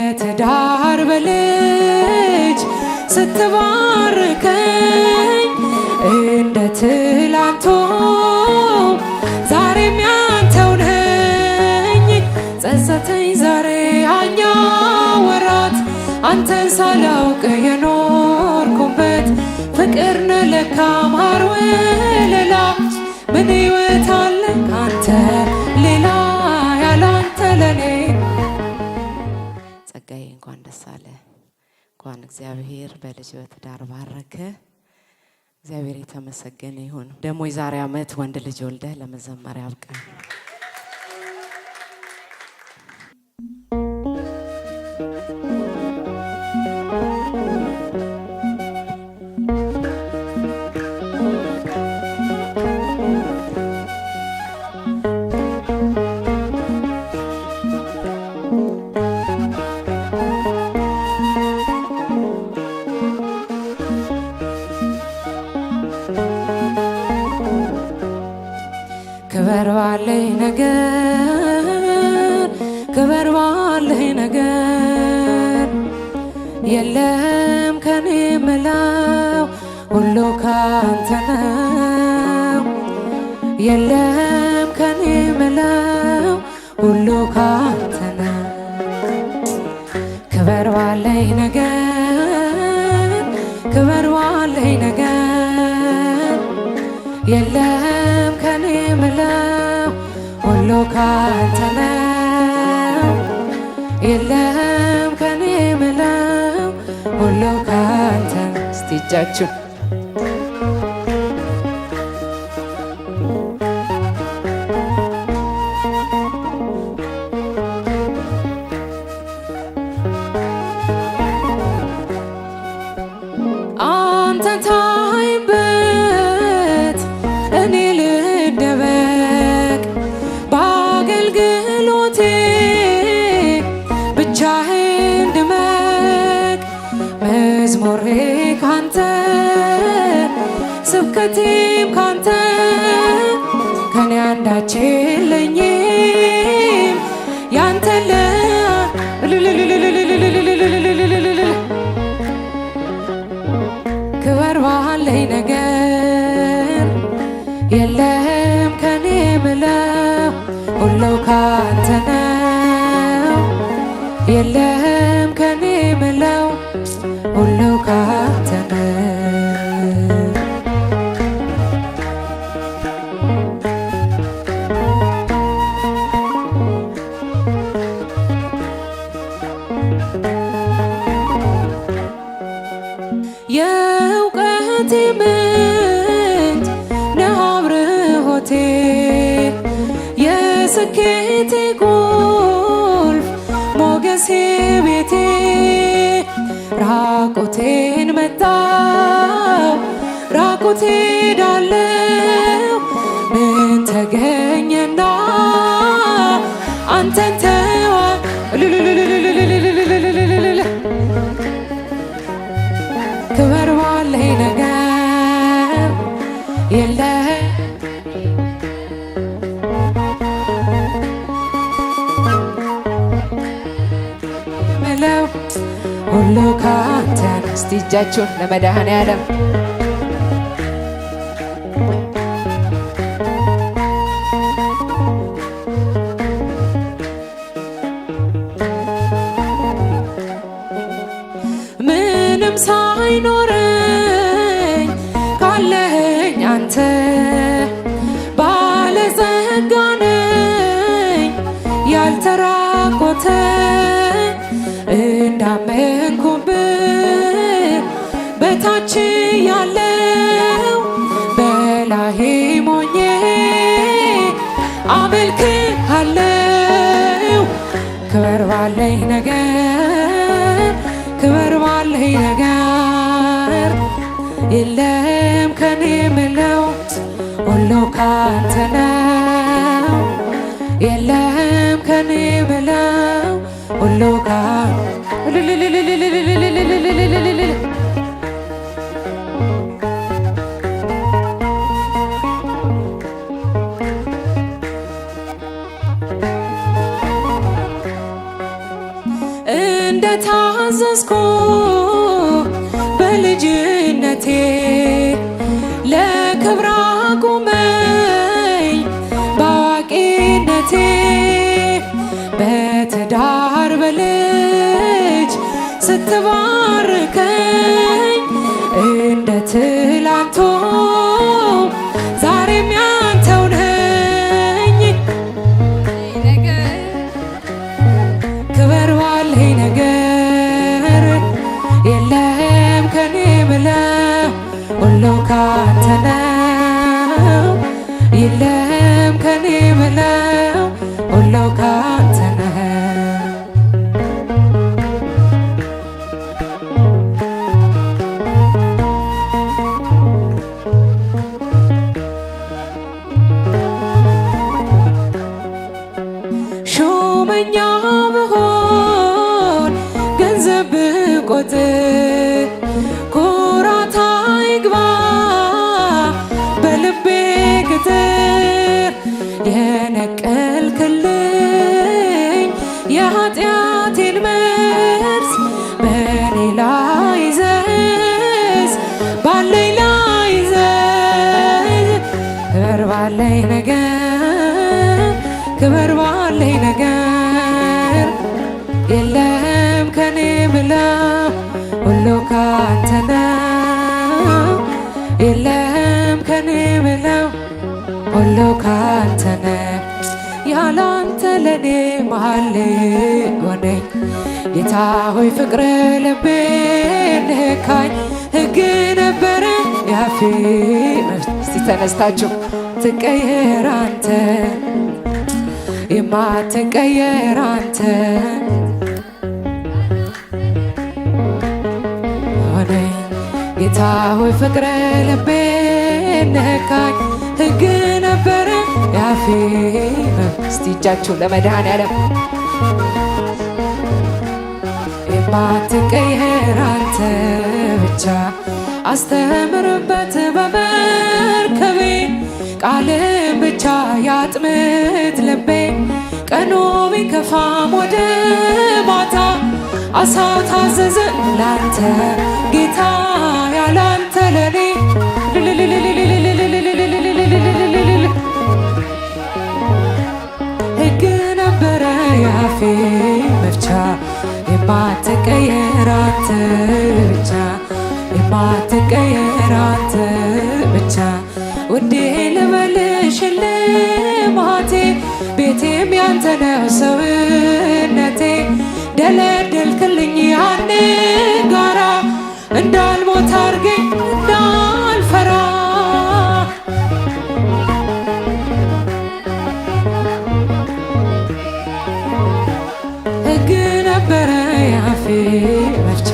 በትዳር በልጅ ስትባርከኝ እንደ ትላንቱ ዛሬም ያንተው ነኝ። ጸጸተኝ ዛሬ ያኛ ወራት አንተን ሳላውቅ የኖርኩበት ፍቅር ነው ለካ ማር ወለላ ምን ሕይወት አለ ካንተ ሌላ ያላንተ ለኔ። ጸጋዬ እንኳን ደስ አለ። እንኳን እግዚአብሔር በልጅ በትዳር ባረከ። እግዚአብሔር የተመሰገነ ይሁን። ደግሞ የዛሬ ዓመት ወንድ ልጅ ወልደህ ለመዘመር ያብቃል። ክበር ባለኝ ነገር ክበር ባለኝ ነገር የለም ከኔ ምለው ሁሉ ካንተ ነው። የለም ከኔ ምለው ሁሉ ካንተ ነው። ክበር ባለኝ ነገር ክበር ባለኝ ነገር የለም ከኔ ምለው ሁሉ ካንተ ነው። የለም ከኔ ምለው ሁሉ ካንተ ነው። እስቲ እጃችሁ አንተን ታይበት እኔ ልደበቅ በአገልግሎቴ ብቻህን ድመቅ። መዝሙሬ ካንተ ስብከቴም ካንተ ከኔ አንዳች የለኝም ያንተ ክበር ባለኝ ነገር የለም ከኔ ምለው ሁሉ ካንተ ነው። የለም ከኔ ምለው ሁሉ ካንተ ነው። የእውቀቴ ምንጭ ነህ አብርሆቴ የስኬቴ ቁልፍ ሞገሴ ቤቴ። ራቁቴን መጣው ራቁቴ ዳለው ምን ተገኘና አንተን ተዋ ክበር ባለኝ ነገር የለም ምለው ሁሉ ካንተ ነው። እስቲ እጃችሁን ለመድኃኔዓለም ምንም ሳይኖረኝ ካለኝ አንተ ባለጸጋ ነኝ ያልተራቆተ እንዳመንኩብህ በታች ያለው በላይ ሞኜ አመልክሃለሁ። ክበር ባለኝ ነገር ክበር ባለኝ ነገር የለም ከኔ ምለው ሁሉ ካንተ ነው። የለም ከኔ ምለው ሁሉ እንደታዘዝኩ በልጅነቴ ለክብር አቁመኝ በአዋቂነቴ በትዳር በልጅ ስትባርከኝ እንደ ትላንቱ ዛሬም ያንተው ነኝ። ክበር ባለኝ ነገር የለም ከኔ ምለው ሁሉ ካንተ ነው። የለም ከኔ ምለው ሁሉ ካንተ ነው። ሹመኛ ብሆን ገንዘብ ብቆጥር ኩራት አይግባ በልቤ ቅጥር የነቀልክልኝ የኃጢአቴን መርዝ በኔ ላይ ዘዝ ባለኝ ላይ ዘዝ ክበር ባለኝ ነገር ክበር ባለኝ ነገር የለም ከኔ ምለው ሁሉ ካንተ ነው። የለም ከኔ ምለው ሁሉ ካንተ ነው። ያላንተ ለኔ መሀል ሆነኝ ጌታ ሆይ ፍቅር ልቤን ነካኝ። ሕግ ነበረ ያፌ እስቲ ተነስታችሁ ትቀየር አንተ የማትቀየር አንተ ሆነኝ ጌታ ሆይ ፍቅር ልቤን ነካኝ። ሕግ ነበረ ያፌ እስቲ እጃችሁ ለመድኃኔዓለም የማትቀየር አንተ ብቻ አስተምርበት በመርከቤ ቃልም ብቻ ያጥምት ልቤ ቀኑ ቢከፋም ወደ ማታ አሳው ታዘዘ ላንተ ጌታ ያላንተ ለኔ ሕግ ነበረ ያፌ መፍቻ የማትቀየር አንተ ብቻ የማትቀየር አንተ ብቻ ውዴ ልበልሽ ልማቴ ቤቴም ያንተ ነው ሰውነቴ ደለደልክልኝ ያኔ ጋራ እንዳልሞት አርገኝ እንዳልፈራ ሕግ ነበረ ያፌ መፍቻ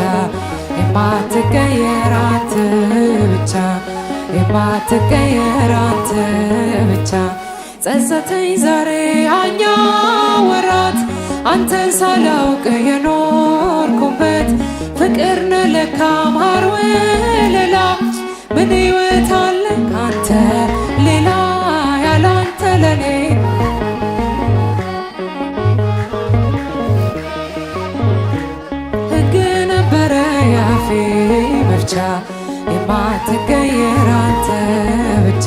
የማትቀየር አንተ ብቻ የማትቀየር አንተ ብቻ ጸጸተኝ ዛሬ አኛ ወራት አንተን ሳላውቅ የኖርኩበት ፍቅር ነው ለካ ማር ወለላ ምን ሕይወት አለ ካንተ ሌላ ያላንተ ለኔ ሕግ ነበረ ያፌ መፍቻ የማትቀየር አንተ ብቻ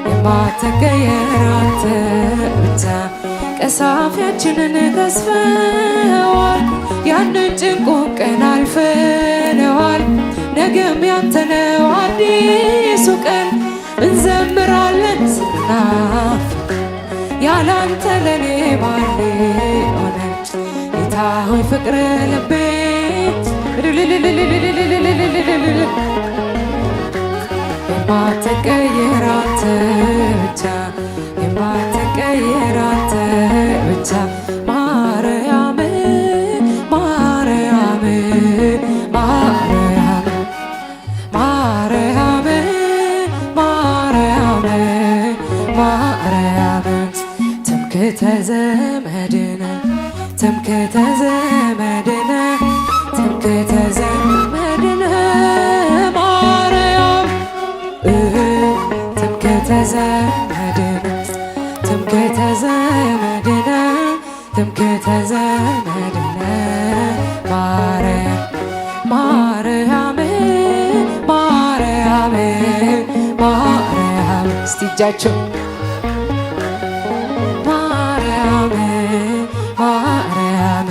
የማትቀየር አንተ ብቻ ቀሳፊያችንን ገዝፈዋል ያንን ጭንቁን ቀን አልፈነዋል ነገም ያንተ ነው አዲሱ ቀን እንዘምራለን ስናፍ ያላንተ ለኔ ማን ሆነ ጌታ ሆይ ፍቅር ልቤ የማትቀየር አንተ ብቻ የማትቀየር አንተ ብቻ ማርያም ማርያም ማርያም ማርያም ማርያም ማርያም ትምክህተ ዘመድነ ትምክህተ ዘመድነ ትምክህተ ዘመድነ ማርያም ትምክህተ ዘመድነ ትምክህተ ዘመድነ እጃቸው ማርያም ማርያም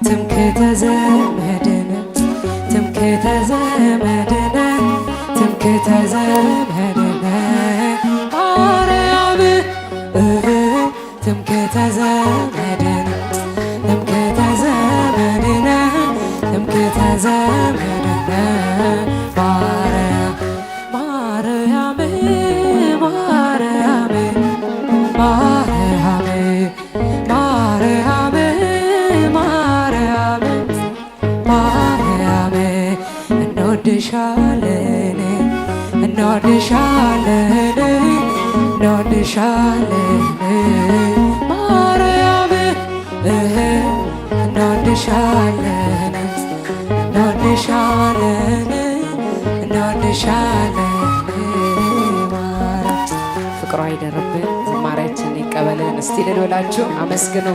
ትምክህተ ዘመድነ ትምክህተ ዘመድነ ትምክህተ ዘመድነ ማርያም ትምክህተ ዘመድነ ትምክህተ ዘመድነ ትምክህተ ዘመድነ ማርያም ማርያም ማርያም ማርያም ማርያም ማርያም ማርያም እንወድሻለን እንወድሻለን እንወድሻለን ማርያም እንወድሻለን እንወድሻለን እንወድሻለን ፍቅሯ ይደርብን። ዝማሬያችን ይቀበልን። እስቲ ልል ብላችሁ አመስግኑ።